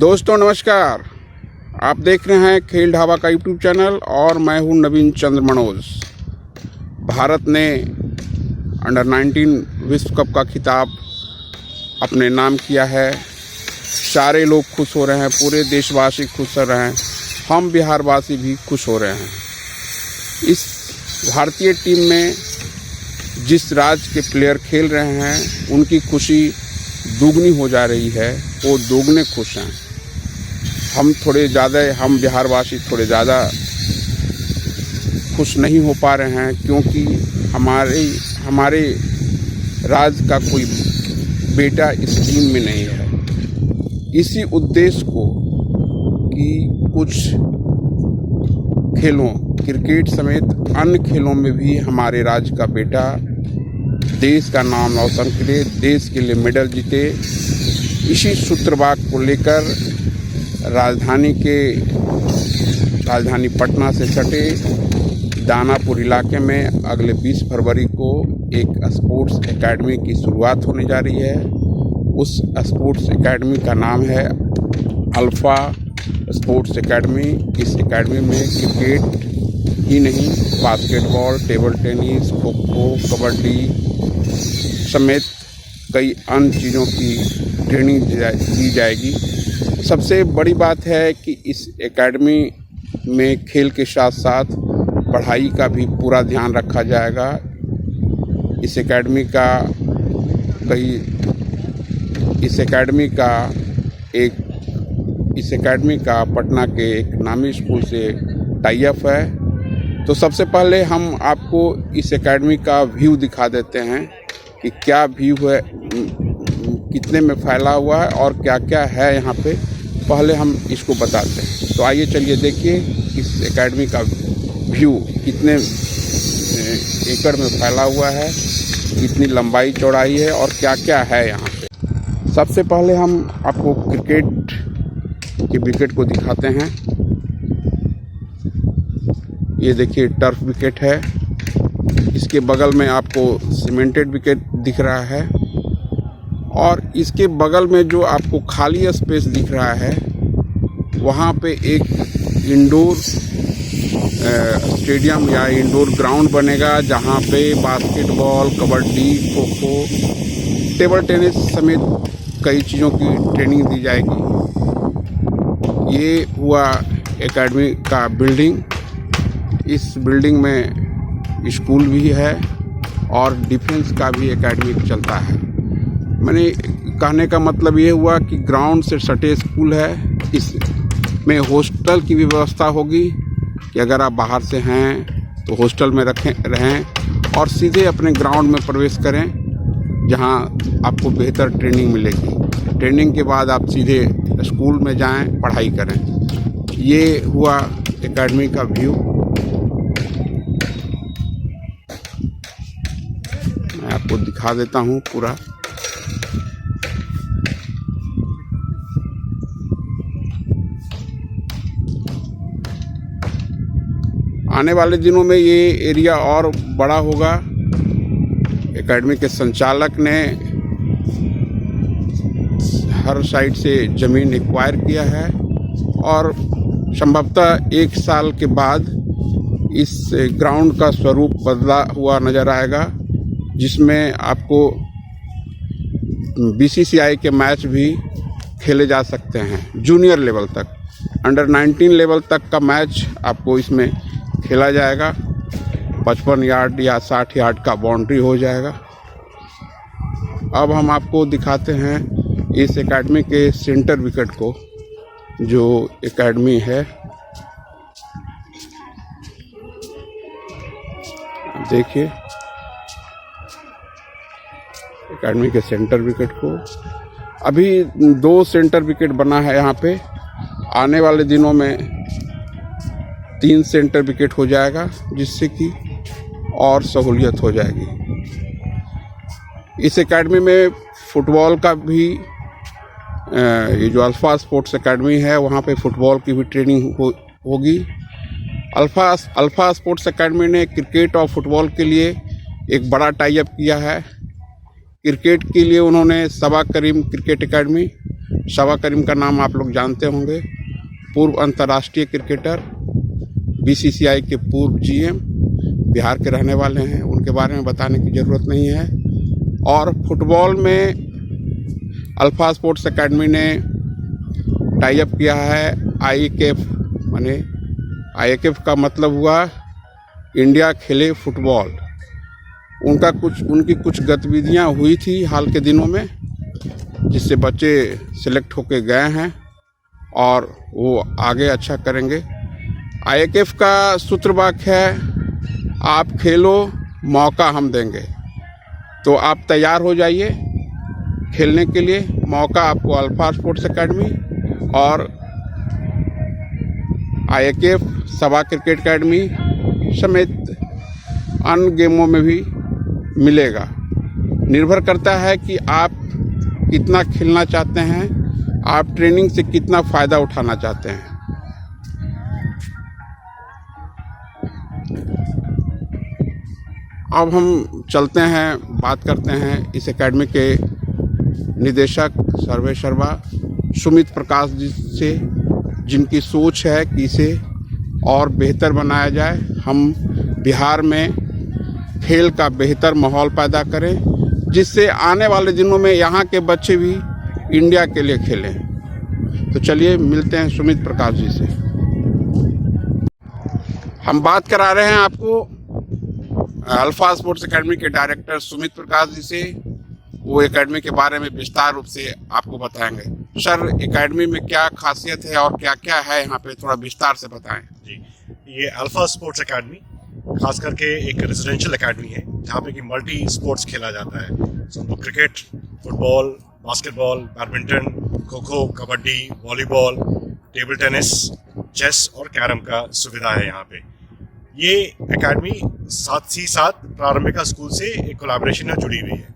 दोस्तों नमस्कार। आप देख रहे हैं खेल ढाबा का यूट्यूब चैनल और मैं हूं नवीन चंद्र मनोज। भारत ने अंडर 19 विश्व कप का खिताब अपने नाम किया है। सारे लोग खुश हो रहे हैं, पूरे देशवासी खुश हो रहे हैं, हम बिहारवासी भी खुश हो रहे हैं। इस भारतीय टीम में जिस राज्य के प्लेयर खेल रहे हैं उनकी खुशी दुगनी हो जा रही है, वो दोगुने खुश हैं। हम बिहारवासी थोड़े ज़्यादा खुश नहीं हो पा रहे हैं, क्योंकि हमारे राज्य का कोई बेटा इस टीम में नहीं है। इसी उद्देश्य को कि कुछ खेलों, क्रिकेट समेत अन्य खेलों में भी हमारे राज्य का बेटा देश का नाम रोशन करे, देश के लिए मेडल जीते, इसी सूत्रवाद को लेकर राजधानी पटना से सटे दानापुर इलाके में अगले 20 फरवरी को एक स्पोर्ट्स एकेडमी की शुरुआत होने जा रही है। उस स्पोर्ट्स एकेडमी का नाम है अल्फा स्पोर्ट्स एकेडमी। इस एकेडमी में क्रिकेट ही नहीं, बास्केटबॉल, टेबल टेनिस, खो खो, कबड्डी समेत कई अन्य चीज़ों की ट्रेनिंग दी जाएगी। सबसे बड़ी बात है कि इस एकेडमी में खेल के साथ साथ पढ़ाई का भी पूरा ध्यान रखा जाएगा। इस एकेडमी का पटना के एक नामी स्कूल से टाई अप है। तो सबसे पहले हम आपको इस एकेडमी का व्यू दिखा देते हैं कि क्या व्यू है, कितने में फैला हुआ है और क्या क्या है यहाँ पे, पहले हम इसको बताते हैं। तो आइए चलिए देखिए इस एकेडमी का व्यू कितने एकड़ में फैला हुआ है, कितनी लंबाई चौड़ाई है और क्या क्या है यहाँ पे। सबसे पहले हम आपको क्रिकेट के विकेट को दिखाते हैं। ये देखिए टर्फ विकेट है, इसके बगल में आपको सीमेंटेड विकेट दिख रहा है और इसके बगल में जो आपको खाली स्पेस दिख रहा है वहाँ पे एक इंडोर स्टेडियम या इंडोर ग्राउंड बनेगा, जहाँ पे basketball, kabaddi, kho kho, table tennis समेत कई चीज़ों की ट्रेनिंग दी जाएगी। ये हुआ एकेडमी का बिल्डिंग। इस बिल्डिंग में स्कूल भी है और डिफेंस का भी एकेडमी चलता है। मैंने कहने का मतलब ये हुआ कि ग्राउंड से सटे स्कूल है, इसमें हॉस्टल की भी व्यवस्था होगी कि अगर आप बाहर से हैं तो हॉस्टल में रहें और सीधे अपने ग्राउंड में प्रवेश करें, जहां आपको बेहतर ट्रेनिंग मिलेगी। ट्रेनिंग के बाद आप सीधे स्कूल में जाएं, पढ़ाई करें। ये हुआ एकेडमी का व्यू। मैं आपको दिखा देता हूँ पूरा। आने वाले दिनों में ये एरिया और बड़ा होगा। एकेडमी के संचालक ने हर साइड से ज़मीन एक्वायर किया है और संभवतः 1 साल के बाद इस ग्राउंड का स्वरूप बदला हुआ नज़र आएगा, जिसमें आपको BCCI के मैच भी खेले जा सकते हैं। जूनियर लेवल तक, अंडर 19 लेवल तक का मैच आपको इसमें खेला जाएगा। 55 यार्ड या 60 यार्ड का बाउंड्री हो जाएगा। अब हम आपको दिखाते हैं इस एकेडमी के सेंटर विकेट को, जो एकेडमी है। देखिए एकेडमी के सेंटर विकेट को। अभी 2 सेंटर विकेट बना है यहाँ पे। आने वाले दिनों में 3 सेंटर विकेट हो जाएगा, जिससे कि और सहूलियत हो जाएगी। इस एकेडमी में फुटबॉल का भी, ये जो अल्फा स्पोर्ट्स एकेडमी है वहाँ पे फुटबॉल की भी ट्रेनिंग होगी। अल्फा स्पोर्ट्स एकेडमी ने क्रिकेट और फुटबॉल के लिए एक बड़ा टाई अप किया है। क्रिकेट के लिए उन्होंने सबा करीम क्रिकेट एकेडमी सबा करीम का नाम आप लोग जानते होंगे, पूर्व अंतर्राष्ट्रीय क्रिकेटर, बीसीसीआई के पूर्व जीएम, बिहार के रहने वाले हैं, उनके बारे में बताने की ज़रूरत नहीं है। और फुटबॉल में अल्फा स्पोर्ट्स एकेडमी ने टाई अप किया है IAKF, माने IAKF का मतलब हुआ इंडिया खेले फुटबॉल। उनकी कुछ गतिविधियां हुई थी हाल के दिनों में, जिससे बच्चे सिलेक्ट होके गए हैं और वो आगे अच्छा करेंगे। IAKF का सूत्र वाक्य है, आप खेलो, मौका हम देंगे। तो आप तैयार हो जाइए खेलने के लिए। मौका आपको अल्फा स्पोर्ट्स एकेडमी और IAKF, सबा क्रिकेट एकेडमी समेत अन्य गेमों में भी मिलेगा। निर्भर करता है कि आप कितना खेलना चाहते हैं, आप ट्रेनिंग से कितना फ़ायदा उठाना चाहते हैं। अब हम चलते हैं, बात करते हैं इस एकेडमी के निदेशक सर्वेसर्वा सुमित प्रकाश जी से, जिनकी सोच है कि इसे और बेहतर बनाया जाए। हम बिहार में खेल का बेहतर माहौल पैदा करें, जिससे आने वाले दिनों में यहाँ के बच्चे भी इंडिया के लिए खेलें। तो चलिए मिलते हैं सुमित प्रकाश जी से। हम बात करा रहे हैं आपको अल्फा स्पोर्ट्स एकेडमी के डायरेक्टर सुमित प्रकाश जी से। वो एकेडमी के बारे में विस्तार रूप से आपको बताएंगे। सर, एकेडमी में क्या खासियत है और क्या क्या है यहाँ पे, थोड़ा विस्तार से बताएं। जी, ये अल्फा स्पोर्ट्स एकेडमी खास करके एक रेजिडेंशियल एकेडमी है, जहाँ पे कि मल्टी स्पोर्ट्स खेला जाता है। तो cricket, football, basketball, badminton, kho kho, kabaddi, volleyball, table tennis, chess और कैरम का सुविधा है यहाँ पे। ये एकेडमी साथ ही साथ प्रारंभिका स्कूल से एक कोलैबोरेशन में जुड़ी हुई है।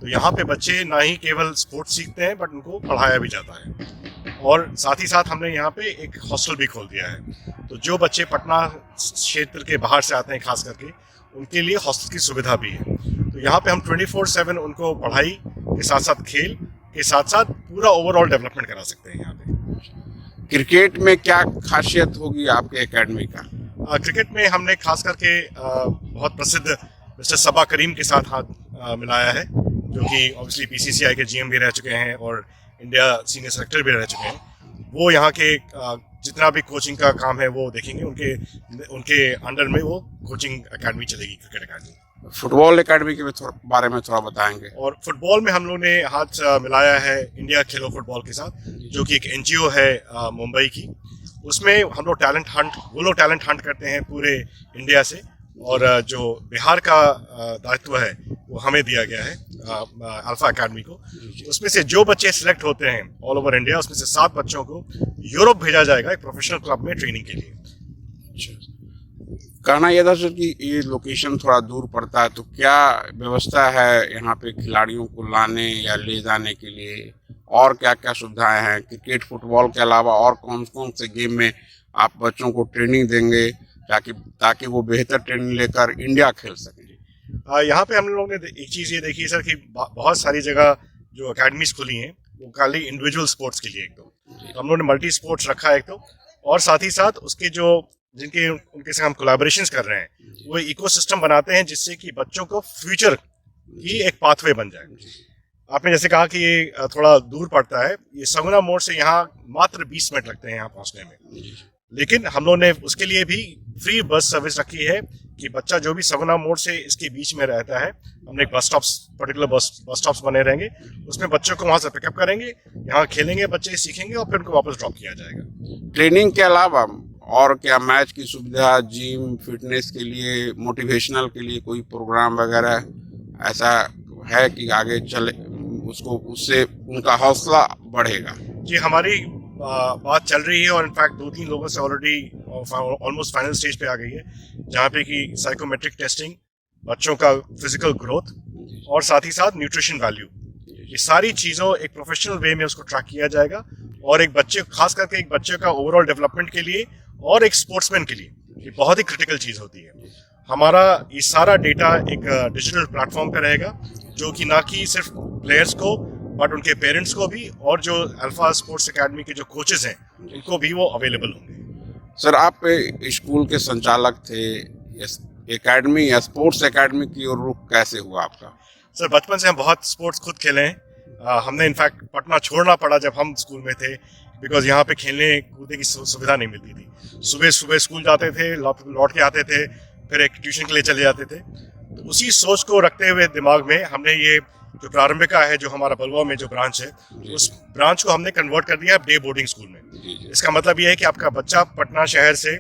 तो यहाँ पे बच्चे ना ही केवल स्पोर्ट्स सीखते हैं, बट उनको पढ़ाया भी जाता है। और साथ ही साथ हमने यहाँ पे एक हॉस्टल भी खोल दिया है। तो जो बच्चे पटना क्षेत्र के बाहर से आते हैं खास करके, उनके लिए हॉस्टल की सुविधा भी है। तो यहाँ पे हम 24/7 उनको पढ़ाई के साथ साथ खेल के साथ साथ पूरा ओवरऑल डेवलपमेंट करा सकते हैं यहाँ पे। क्रिकेट में क्या खासियत होगी आपके एकेडमी का? क्रिकेट में हमने खास करके बहुत प्रसिद्ध मिस्टर सबा करीम के साथ हाथ मिलाया है, जो कि ऑब्वियसली बीसीसीआई के जीएम भी रह चुके हैं और इंडिया सीनियर सेलेक्टर भी रह चुके हैं। वो यहाँ के जितना भी कोचिंग का काम है वो देखेंगे। उनके अंडर में वो कोचिंग एकेडमी चलेगी, क्रिकेट एकेडमी। फुटबॉल एकेडमी के बारे में थोड़ा बताएंगे। और फुटबॉल में हम लोग ने हाथ मिलाया है इंडिया खेलो फुटबॉल के साथ, जो कि एक NGO है मुंबई की। उसमें हम लोग टैलेंट हंट करते हैं पूरे इंडिया से, और जो बिहार का दायित्व है वो हमें दिया गया है अल्फा एकेडमी को। उसमें से जो बच्चे सिलेक्ट होते हैं ऑल ओवर इंडिया, उसमें से 7 बच्चों को यूरोप भेजा जाएगा एक प्रोफेशनल क्लब में ट्रेनिंग के लिए। कहना यह था सर कि ये लोकेशन थोड़ा दूर पड़ता है, तो क्या व्यवस्था है यहाँ पे खिलाड़ियों को लाने या ले जाने के लिए, और क्या क्या सुविधाएं हैं? क्रिकेट फुटबॉल के अलावा और कौन कौन से गेम में आप बच्चों को ट्रेनिंग देंगे ताकि वो बेहतर ट्रेनिंग लेकर इंडिया खेल सकें? यहाँ पे हम लोगों ने एक चीज़ ये देखी है सर कि बहुत सारी जगह जो अकेडमीज खुली हैं वो खाली इंडिविजुअल स्पोर्ट्स के लिए एक तो हम लोगों ने मल्टी स्पोर्ट्स रखा है एक तो, और साथ ही साथ उसके जो उनके साथ हम कोलैबोरेशंस कर रहे हैं, वो इकोसिस्टम बनाते हैं जिससे कि बच्चों को फ्यूचर की एक पाथवे बन जाए। आपने जैसे कहा कि ये थोड़ा दूर पड़ता है, ये सगुना मोड़ से यहाँ मात्र 20 मिनट लगते हैं यहाँ पहुँचने में, लेकिन हम लोगों ने उसके लिए भी फ्री बस सर्विस रखी है कि बच्चा जो भी सगुना मोड़ से इसके बीच में रहता है, हमने एक पर्टिकुलर बस स्टॉप्स बने रहेंगे, उसमें बच्चों को वहाँ से पिकअप करेंगे, यहाँ खेलेंगे, बच्चे सीखेंगे और फिर उनको वापस ड्रॉप किया जाएगा। ट्रेनिंग के अलावा और क्या मैच की सुविधा, जिम, फिटनेस के लिए, मोटिवेशनल के लिए कोई प्रोग्राम वगैरह ऐसा है कि आगे चले उससे उनका हौसला बढ़ेगा? जी, हमारी बात चल रही है और इनफैक्ट 2-3 लोगों से ऑलरेडी ऑलमोस्ट फाइनल स्टेज पे आ गई है, जहाँ पे कि साइकोमेट्रिक टेस्टिंग, बच्चों का फिजिकल ग्रोथ और साथ ही साथ न्यूट्रिशन वैल्यू, ये सारी चीज़ों एक प्रोफेशनल वे में उसको ट्रैक किया जाएगा। और एक बच्चे, खास करके एक बच्चे का ओवरऑल डेवलपमेंट के लिए और एक स्पोर्ट्समैन के लिए ये बहुत ही क्रिटिकल चीज़ होती है। हमारा ये सारा डेटा एक डिजिटल प्लेटफॉर्म पे रहेगा, जो कि ना कि सिर्फ प्लेयर्स को बट उनके पेरेंट्स को भी और जो अल्फा स्पोर्ट्स एकेडमी के जो कोचेस हैं उनको भी वो अवेलेबल होंगे। सर, आप स्कूल के संचालक थे, एकेडमी या स्पोर्ट्स एकेडमी की ओर रुख कैसे हुआ आपका? सर, बचपन से हम बहुत स्पोर्ट्स खुद खेले हैं। हमने इनफैक्ट पटना छोड़ना पड़ा जब हम स्कूल में थे, बिकॉज यहाँ पे खेलने कूदने की सुविधा नहीं मिलती थी। सुबह सुबह स्कूल जाते थे, लौट के आते थे, फिर एक ट्यूशन के लिए चले जाते थे। तो उसी सोच को रखते हुए दिमाग में हमने ये जो प्रारंभिका है, जो हमारा बलवा में जो ब्रांच है, उस ब्रांच को हमने कन्वर्ट कर दिया डे बोर्डिंग स्कूल में। इसका मतलब ये है कि आपका बच्चा पटना शहर से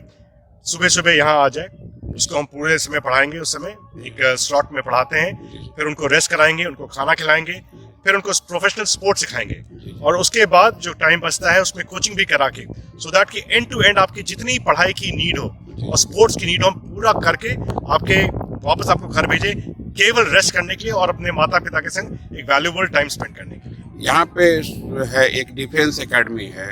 सुबह सुबह यहाँ आ जाए, उसको हम पूरे समय पढ़ाएंगे। उस समय एक स्लॉट में पढ़ाते हैं, फिर उनको रेस्ट कराएंगे, उनको खाना खिलाएंगे, फिर उनको प्रोफेशनल स्पोर्ट्स सिखाएंगे, और उसके बाद जो टाइम बचता है उसमें कोचिंग भी करा के, सो दैट कि एंड टू एंड आपकी जितनी पढ़ाई की नीड हो और स्पोर्ट्स की नीड हो, हम पूरा करके आपके वापस आपको घर भेजे केवल रेस्ट करने के लिए और अपने माता पिता के संग एक वैल्यूएबल टाइम स्पेंड करने के लिए। यहाँ पे है एक डिफेंस एकेडमी है,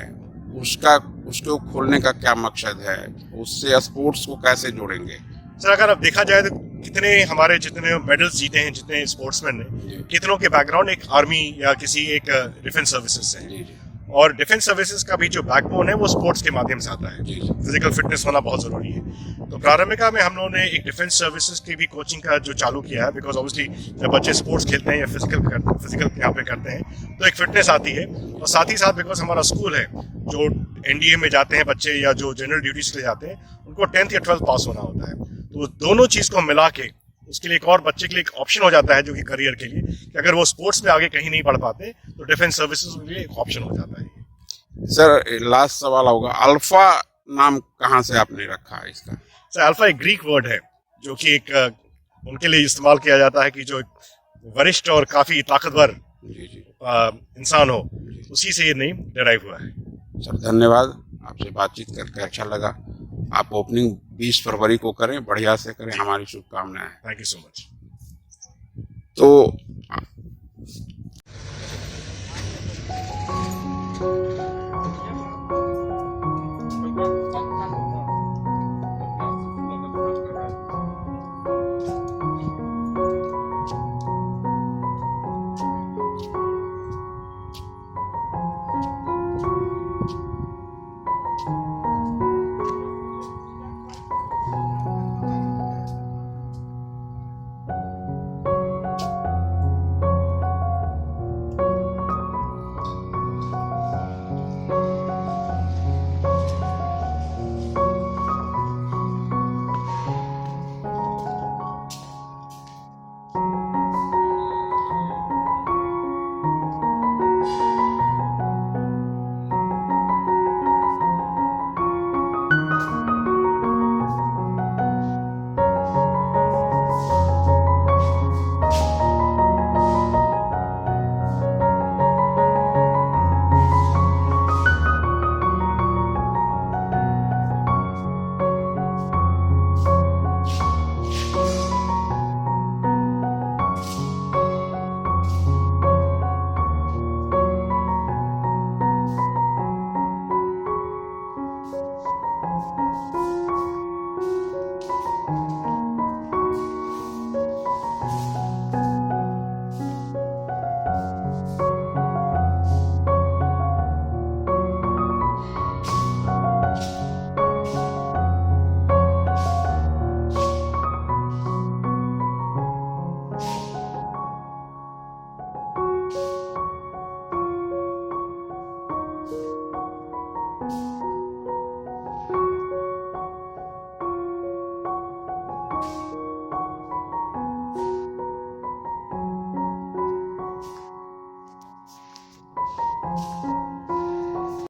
उसको खोलने का क्या मकसद है? उससे स्पोर्ट्स को कैसे जोड़ेंगे? सर, अगर अब देखा जाए तो कितने हमारे जितने मेडल्स जीते हैं, जितने स्पोर्ट्समैन ने, कितनों के बैकग्राउंड एक आर्मी या किसी एक डिफेंस सर्विसेज से है, और डिफेंस सर्विसेज का भी जो बैकबोन है वो स्पोर्ट्स के माध्यम से आता है। फिजिकल फिटनेस होना बहुत जरूरी है। तो प्रारंभिका में हम लोगों ने एक डिफेंस सर्विसेज की भी कोचिंग का जो चालू किया है, बिकॉज ऑब्वियसली जब बच्चे स्पोर्ट्स खेलते हैं या फिजिकल यहाँ पे करते हैं तो एक फिटनेस आती है, और साथ ही साथ बिकॉज हमारा स्कूल है, जो NDA में जाते हैं बच्चे या जो जनरल ड्यूटीज के लिए जाते हैं, उनको 10th या 12th पास होना होता है। तो दोनों चीज को मिला के उसके लिए एक और बच्चे के लिए एक ऑप्शन हो जाता है, जो कि करियर के लिए, कि अगर वो स्पोर्ट्स में आगे कहीं नहीं बढ़ पाते तो डिफेंस सर्विसेज के लिए एक ऑप्शन हो जाता है। सर, लास्ट सवाल होगा, अल्फा नाम कहाँ से आपने रखा है इसका? सर, अल्फा एक ग्रीक वर्ड है, जो कि एक उनके लिए इस्तेमाल किया जाता है कि जो एक वरिष्ठ और काफी ताकतवर इंसान हो, उसी से ये नेम डिराइव हुआ है। सर, धन्यवाद, आपसे बातचीत करके अच्छा लगा। आप ओपनिंग 20 फरवरी को करें, बढ़िया से करें, हमारी शुभकामनाएं। Thank you so much. तो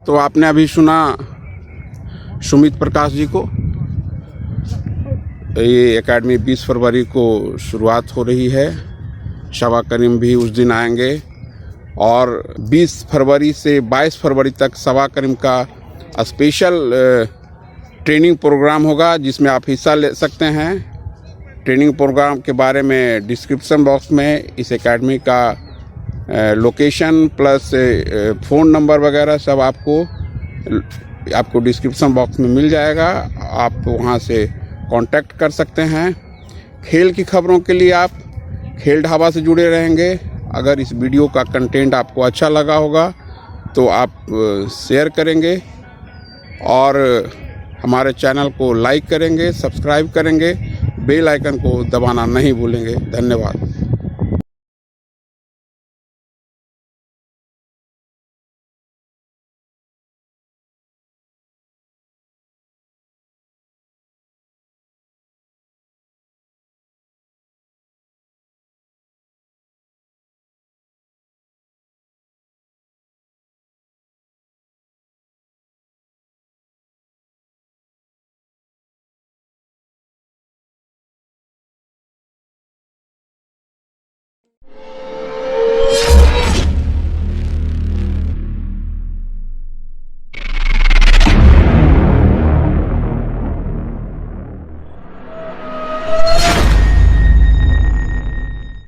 तो आपने अभी सुना सुमित प्रकाश जी को। ये एकेडमी 20 फरवरी को शुरुआत हो रही है। शवा करीम भी उस दिन आएंगे और 20 फरवरी से 22 फरवरी तक शवा करीम का स्पेशल ट्रेनिंग प्रोग्राम होगा, जिसमें आप हिस्सा ले सकते हैं। ट्रेनिंग प्रोग्राम के बारे में डिस्क्रिप्शन बॉक्स में इस एकेडमी का लोकेशन प्लस फ़ोन नंबर वगैरह सब आपको डिस्क्रिप्शन बॉक्स में मिल जाएगा। आप वहां से कांटेक्ट कर सकते हैं। खेल की खबरों के लिए आप खेल ढाबा से जुड़े रहेंगे। अगर इस वीडियो का कंटेंट आपको अच्छा लगा होगा तो आप शेयर करेंगे और हमारे चैनल को लाइक करेंगे, सब्सक्राइब करेंगे, बेल आइकन को दबाना नहीं भूलेंगे। धन्यवाद।